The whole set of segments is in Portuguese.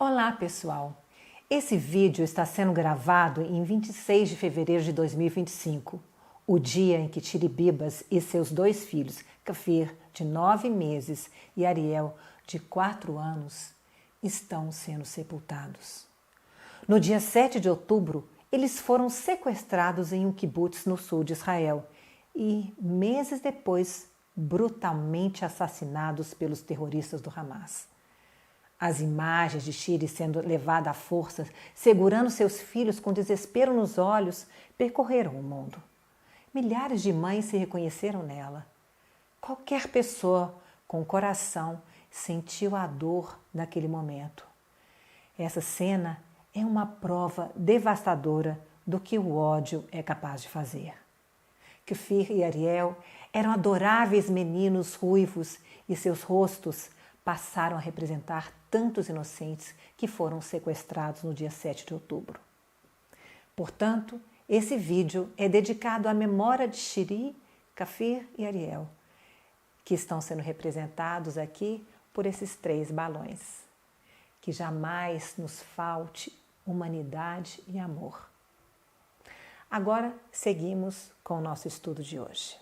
Olá, pessoal! Esse vídeo está sendo gravado em 26 de fevereiro de 2025, o dia em que Tiribibas e seus dois filhos, Kafir, de 9 meses, e Ariel, de 4 anos, estão sendo sepultados. No dia 7 de outubro, eles foram sequestrados em um kibutz no sul de Israel e, meses depois, brutalmente assassinados pelos terroristas do Hamas. As imagens de Shiri sendo levada à força, segurando seus filhos com desespero nos olhos, percorreram o mundo. Milhares de mães se reconheceram nela. Qualquer pessoa com coração sentiu a dor naquele momento. Essa cena é uma prova devastadora do que o ódio é capaz de fazer. Kfir e Ariel eram adoráveis meninos ruivos e seus rostos passaram a representar tantos inocentes que foram sequestrados no dia 7 de outubro. Portanto, esse vídeo é dedicado à memória de Shiri, Kafir e Ariel, que estão sendo representados aqui por esses 3 balões. Que jamais nos falte humanidade e amor. Agora, seguimos com o nosso estudo de hoje.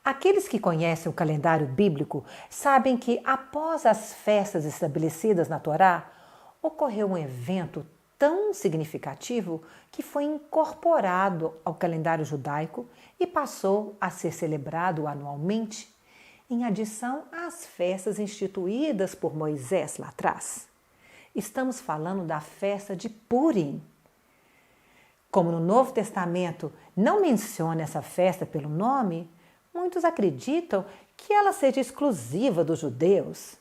Aqueles que conhecem o calendário bíblico sabem que, após as festas estabelecidas na Torá, ocorreu um evento tão significativo que foi incorporado ao calendário judaico e passou a ser celebrado anualmente, em adição às festas instituídas por Moisés lá atrás. Estamos falando da festa de Purim. Como no Novo Testamento não menciona essa festa pelo nome, muitos acreditam que ela seja exclusiva dos judeus.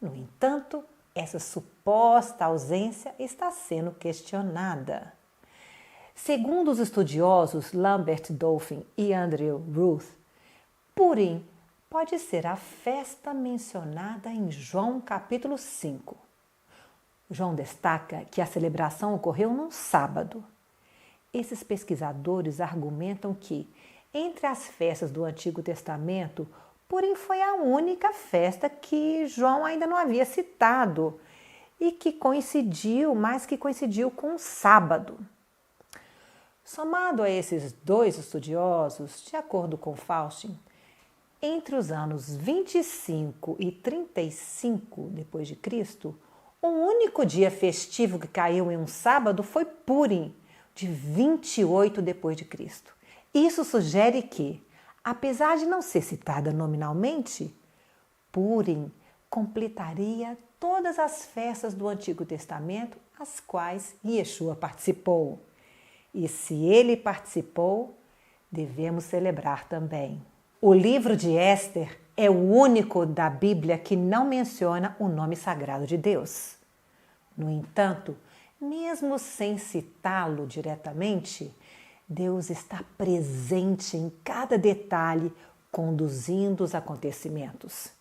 No entanto, essa suposta ausência está sendo questionada. Segundo os estudiosos Lambert Dolphin e Andrew Ruth, Purim pode ser a festa mencionada em João capítulo 5. João destaca que a celebração ocorreu num sábado. Esses pesquisadores argumentam que, entre as festas do Antigo Testamento, Purim foi a única festa que João ainda não havia citado e que coincidiu com o sábado. Somado a esses 2 estudiosos, de acordo com Faustin, entre os anos 25 e 35 d.C., o único dia festivo que caiu em um sábado foi Purim, de 28 d.C. Isso sugere que, apesar de não ser citada nominalmente, Purim completaria todas as festas do Antigo Testamento às quais Yeshua participou. E se ele participou, devemos celebrar também. O livro de Éster é o único da Bíblia que não menciona o nome sagrado de Deus. No entanto, mesmo sem citá-lo diretamente, Deus está presente em cada detalhe, conduzindo os acontecimentos.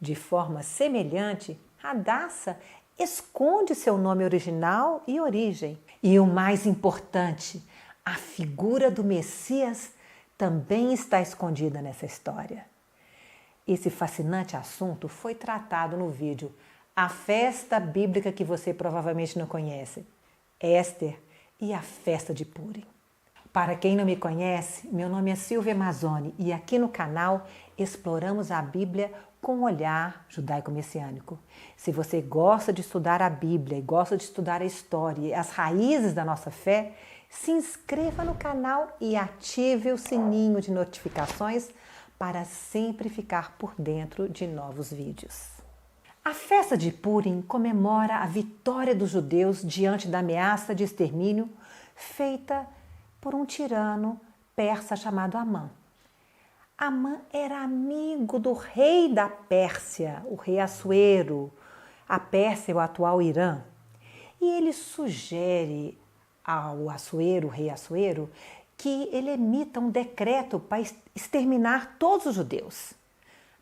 De forma semelhante, Hadassah esconde seu nome original e origem. E o mais importante, a figura do Messias também está escondida nessa história. Esse fascinante assunto foi tratado no vídeo A Festa Bíblica que você provavelmente não conhece, Éster e a Festa de Purim. Para quem não me conhece, meu nome é Silvia Mazzoni e aqui no canal exploramos a Bíblia com um olhar judaico-messiânico. Se você gosta de estudar a Bíblia e gosta de estudar a história e as raízes da nossa fé, se inscreva no canal e ative o sininho de notificações para sempre ficar por dentro de novos vídeos. A festa de Purim comemora a vitória dos judeus diante da ameaça de extermínio feita por um tirano persa chamado Amã. Amã era amigo do rei da Pérsia, o rei Assuero. A Pérsia é o atual Irã. E ele sugere ao Assuero, o rei Assuero, que ele emita um decreto para exterminar todos os judeus.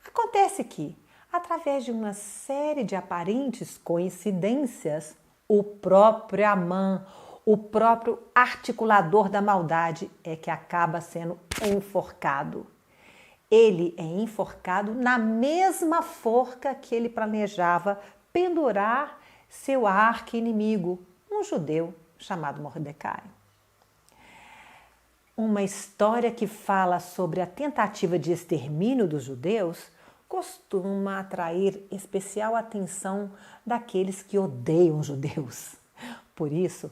Acontece que Através de uma série de aparentes coincidências, o próprio Amã, o próprio articulador da maldade, é que acaba sendo enforcado. Ele é enforcado na mesma forca que ele planejava pendurar seu arqui-inimigo, um judeu chamado Mordecai. Uma história que fala sobre a tentativa de extermínio dos judeus costuma atrair especial atenção daqueles que odeiam judeus. Por isso,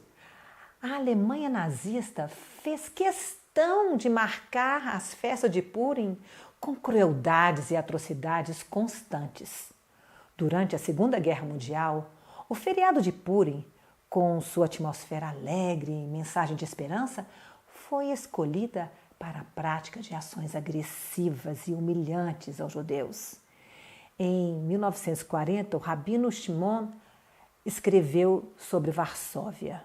a Alemanha nazista fez questão de marcar as festas de Purim com crueldades e atrocidades constantes. Durante a Segunda Guerra Mundial, o feriado de Purim, com sua atmosfera alegre e mensagem de esperança, foi escolhida para a prática de ações agressivas e humilhantes aos judeus. Em 1940, o rabino Shimon escreveu sobre Varsóvia.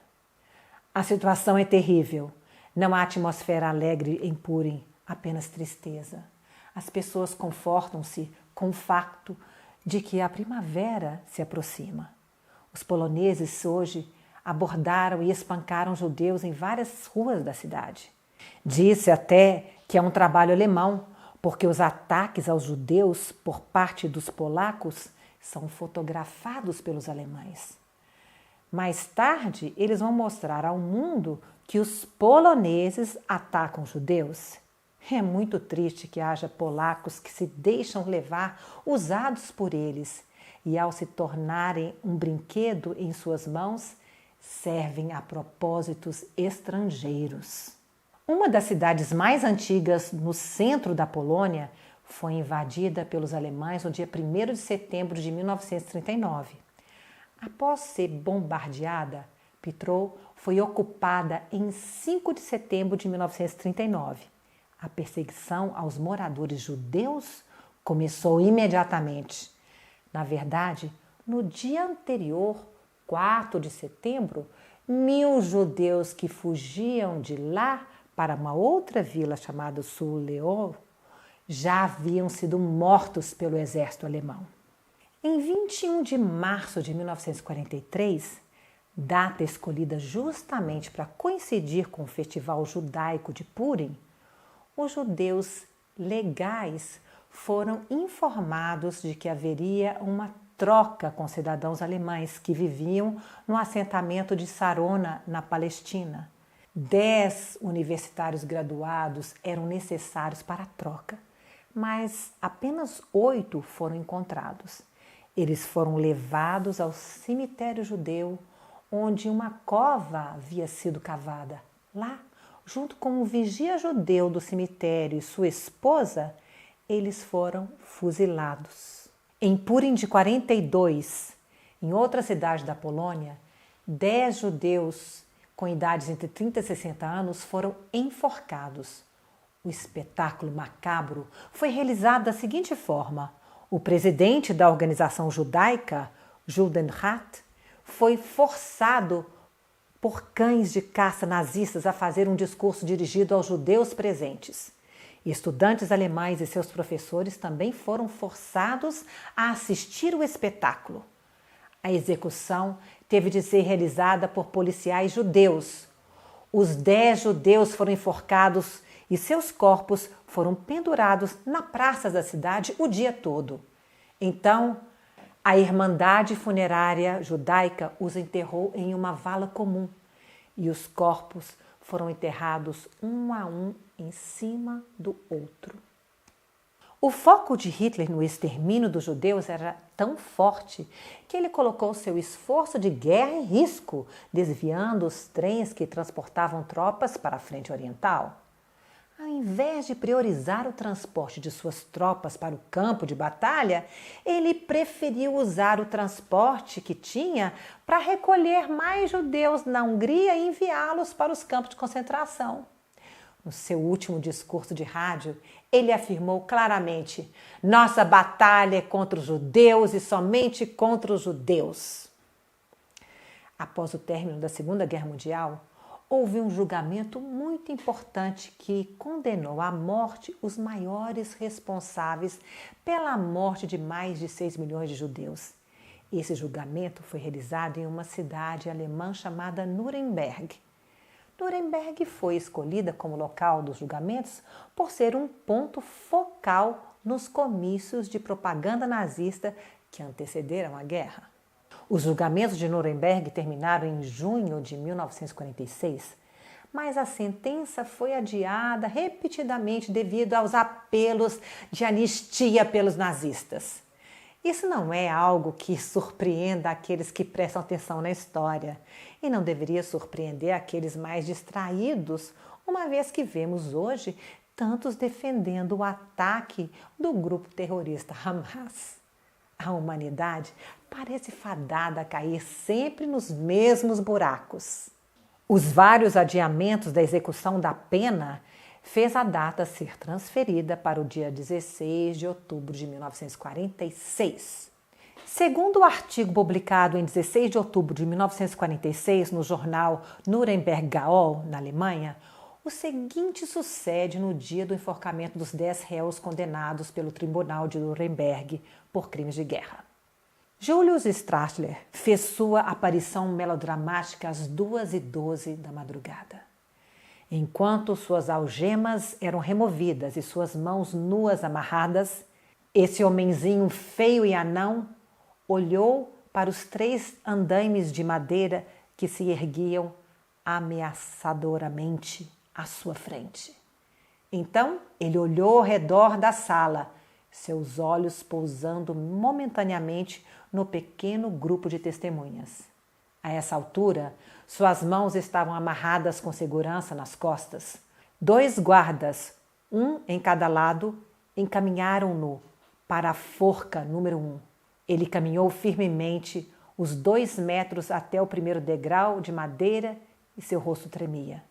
A situação é terrível. Não há atmosfera alegre em Purim, apenas tristeza. As pessoas confortam-se com o facto de que a primavera se aproxima. Os poloneses hoje abordaram e espancaram judeus em várias ruas da cidade. Disse até que é um trabalho alemão, porque os ataques aos judeus por parte dos polacos são fotografados pelos alemães. Mais tarde, eles vão mostrar ao mundo que os poloneses atacam judeus. É muito triste que haja polacos que se deixam levar, usados por eles, e ao se tornarem um brinquedo em suas mãos, servem a propósitos estrangeiros. Uma das cidades mais antigas no centro da Polônia foi invadida pelos alemães no dia 1º de setembro de 1939. Após ser bombardeada, Piotrków foi ocupada em 5 de setembro de 1939. A perseguição aos moradores judeus começou imediatamente. Na verdade, no dia anterior, 4 de setembro, 1.000 judeus que fugiam de lá para uma outra vila chamada Sul-Leon já haviam sido mortos pelo exército alemão. Em 21 de março de 1943, data escolhida justamente para coincidir com o festival judaico de Purim, os judeus legais foram informados de que haveria uma troca com cidadãos alemães que viviam no assentamento de Sarona, na Palestina. 10 universitários graduados eram necessários para a troca, mas apenas 8 foram encontrados. Eles foram levados ao cemitério judeu, onde uma cova havia sido cavada. Lá, junto com um vigia judeu do cemitério e sua esposa, eles foram fuzilados. Em Purim de 42, em outra cidade da Polônia, 10 judeus com idades entre 30 e 60 anos foram enforcados. O espetáculo macabro foi realizado da seguinte forma: o presidente da organização judaica, Judenrat, foi forçado por cães de caça nazistas a fazer um discurso dirigido aos judeus presentes. Estudantes alemães e seus professores também foram forçados a assistir o espetáculo. A execução teve de ser realizada por policiais judeus. Os 10 judeus foram enforcados e seus corpos foram pendurados na praça da cidade o dia todo. Então, a Irmandade Funerária Judaica os enterrou em uma vala comum e os corpos foram enterrados um a um em cima do outro. O foco de Hitler no extermínio dos judeus era tão forte que ele colocou seu esforço de guerra em risco, desviando os trens que transportavam tropas para a frente oriental. Ao invés de priorizar o transporte de suas tropas para o campo de batalha, ele preferiu usar o transporte que tinha para recolher mais judeus na Hungria e enviá-los para os campos de concentração. No seu último discurso de rádio, ele afirmou claramente: "Nossa batalha é contra os judeus e somente contra os judeus." Após o término da Segunda Guerra Mundial, houve um julgamento muito importante que condenou à morte os maiores responsáveis pela morte de mais de 6 milhões de judeus. Esse julgamento foi realizado em uma cidade alemã chamada Nuremberg. Nuremberg foi escolhida como local dos julgamentos por ser um ponto focal nos comícios de propaganda nazista que antecederam a guerra. Os julgamentos de Nuremberg terminaram em junho de 1946, mas a sentença foi adiada repetidamente devido aos apelos de anistia pelos nazistas. Isso não é algo que surpreenda aqueles que prestam atenção na história e não deveria surpreender aqueles mais distraídos, uma vez que vemos hoje tantos defendendo o ataque do grupo terrorista Hamas. A humanidade parece fadada a cair sempre nos mesmos buracos. Os vários adiamentos da execução da pena fez a data ser transferida para o dia 16 de outubro de 1946. Segundo o artigo publicado em 16 de outubro de 1946 no jornal Nuremberg Gaol, na Alemanha, o seguinte sucede no dia do enforcamento dos 10 réus condenados pelo Tribunal de Nuremberg por crimes de guerra. Julius Streicher fez sua aparição melodramática às 2h12 da madrugada. Enquanto suas algemas eram removidas e suas mãos nuas amarradas, esse homenzinho feio e anão olhou para os 3 andaimes de madeira que se erguiam ameaçadoramente à sua frente. Então ele olhou ao redor da sala, seus olhos pousando momentaneamente no pequeno grupo de testemunhas. A essa altura, suas mãos estavam amarradas com segurança nas costas. 2 guardas, um em cada lado, encaminharam-no para a forca número 1. Ele caminhou firmemente os 2 metros até o primeiro degrau de madeira e seu rosto tremia.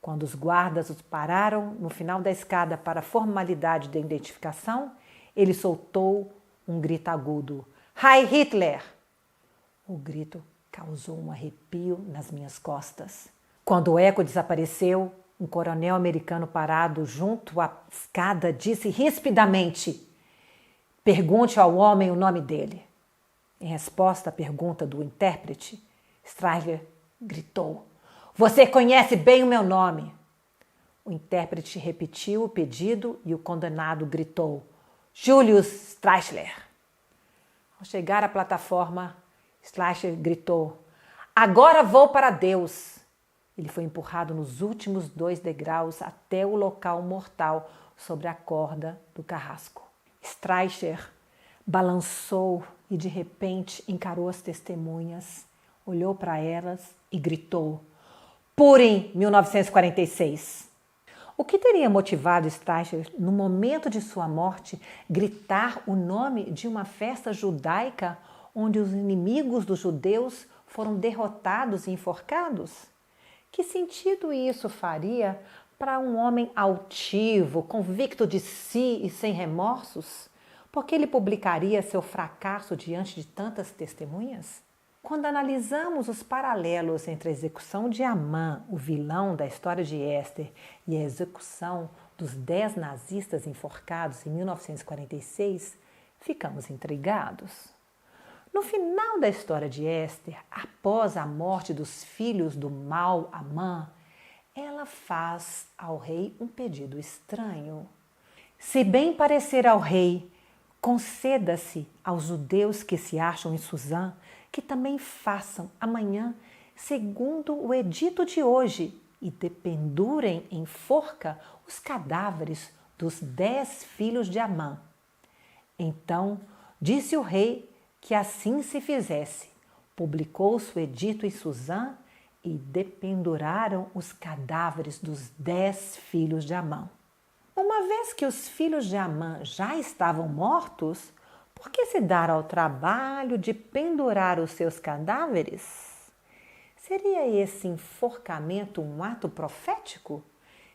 Quando os guardas o pararam no final da escada para a formalidade de identificação, ele soltou um grito agudo. Heil Hitler! O grito causou um arrepio nas minhas costas. Quando o eco desapareceu, um coronel americano parado junto à escada disse rispidamente: pergunte ao homem o nome dele. Em resposta à pergunta do intérprete, Streicher gritou: você conhece bem o meu nome. O intérprete repetiu o pedido e o condenado gritou: Julius Streicher. Ao chegar à plataforma, Streicher gritou: agora vou para Deus. Ele foi empurrado nos últimos 2 degraus até o local mortal sobre a corda do carrasco. Streicher balançou e de repente encarou as testemunhas, olhou para elas e gritou: Purim 1946. O que teria motivado Streicher, no momento de sua morte, gritar o nome de uma festa judaica onde os inimigos dos judeus foram derrotados e enforcados? Que sentido isso faria para um homem altivo, convicto de si e sem remorsos? Porque ele publicaria seu fracasso diante de tantas testemunhas? Quando analisamos os paralelos entre a execução de Amã, o vilão da história de Esther, e a execução dos 10 nazistas enforcados em 1946, ficamos intrigados. No final da história de Esther, após a morte dos filhos do mau Amã, ela faz ao rei um pedido estranho. Se bem parecer ao rei, conceda-se aos judeus que se acham em Suzã que também façam amanhã, segundo o edito de hoje, e dependurem em forca os cadáveres dos 10 filhos de Amã. Então disse o rei que assim se fizesse. Publicou-se o edito em Suzã e dependuraram os cadáveres dos 10 filhos de Amã. Uma vez que os filhos de Amã já estavam mortos, por que se dar ao trabalho de pendurar os seus cadáveres? Seria esse enforcamento um ato profético?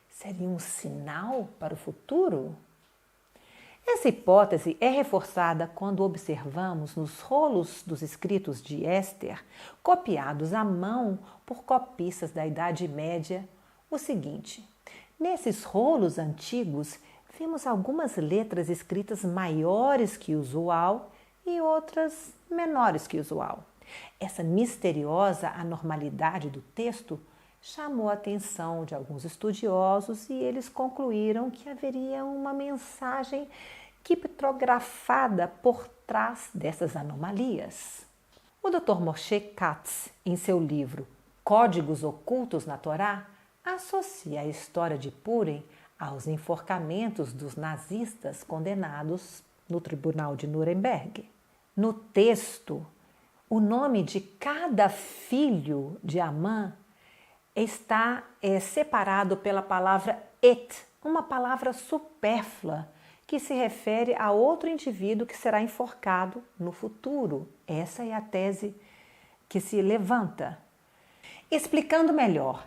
Seria um sinal para o futuro? Essa hipótese é reforçada quando observamos nos rolos dos escritos de Éster, copiados à mão por copistas da Idade Média, o seguinte: nesses rolos antigos, vemos algumas letras escritas maiores que o usual e outras menores que o usual. Essa misteriosa anormalidade do texto chamou a atenção de alguns estudiosos e eles concluíram que haveria uma mensagem criptografada por trás dessas anomalias. O Dr. Moshe Katz, em seu livro Códigos Ocultos na Torá, associa a história de Purim aos enforcamentos dos nazistas condenados no Tribunal de Nuremberg. No texto, o nome de cada filho de Amã está separado pela palavra et, uma palavra supérflua que se refere a outro indivíduo que será enforcado no futuro. Essa é a tese que se levanta. Explicando melhor,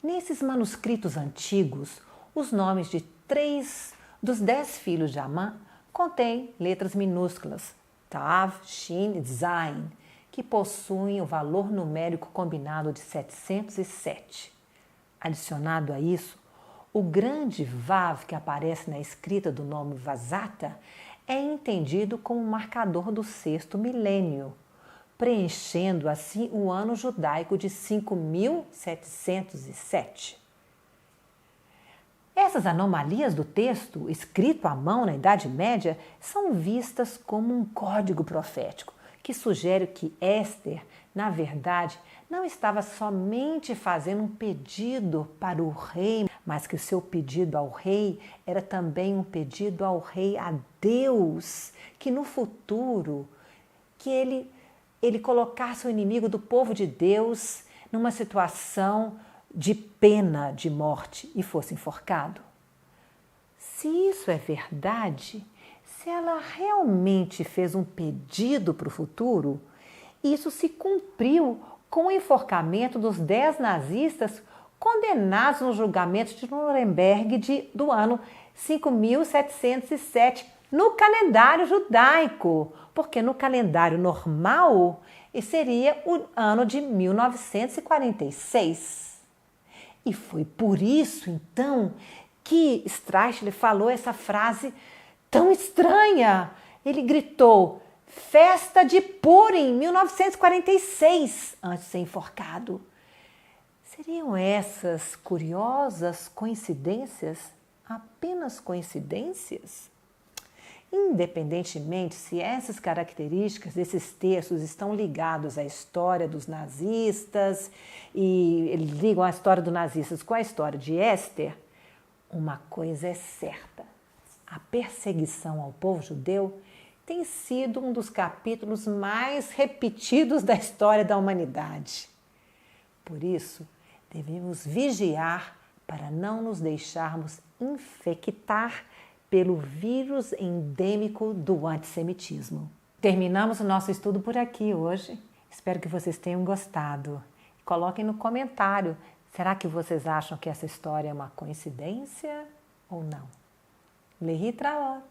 nesses manuscritos antigos, os nomes de 3 dos 10 filhos de Amã contêm letras minúsculas, Tav, Shin e Zain, que possuem o valor numérico combinado de 707. Adicionado a isso, o grande Vav que aparece na escrita do nome Vazata é entendido como marcador do 6º milênio, preenchendo assim o ano judaico de 5707. Essas anomalias do texto, escrito à mão na Idade Média, são vistas como um código profético, que sugere que Éster, na verdade, não estava somente fazendo um pedido para o rei, mas que o seu pedido ao rei era também um pedido ao rei, a Deus, que no futuro, que ele colocasse o inimigo do povo de Deus numa situação de pena de morte e fosse enforcado. Se isso é verdade, se ela realmente fez um pedido para o futuro, isso se cumpriu com o enforcamento dos 10 nazistas condenados no julgamento de Nuremberg do ano 5707, no calendário judaico, porque no calendário normal seria o ano de 1946. E foi por isso, então, que Streichler falou essa frase tão estranha. Ele gritou, festa de Purim, 1946, antes de ser enforcado. Seriam essas curiosas coincidências apenas coincidências? Independentemente se essas características desses textos estão ligados à história dos nazistas e eles ligam a história dos nazistas com a história de Éster, uma coisa é certa: a perseguição ao povo judeu tem sido um dos capítulos mais repetidos da história da humanidade. Por isso, devemos vigiar para não nos deixarmos infectar pelo vírus endêmico do antissemitismo. Terminamos o nosso estudo por aqui hoje. Espero que vocês tenham gostado. Coloquem no comentário, será que vocês acham que essa história é uma coincidência ou não? Lehitraot!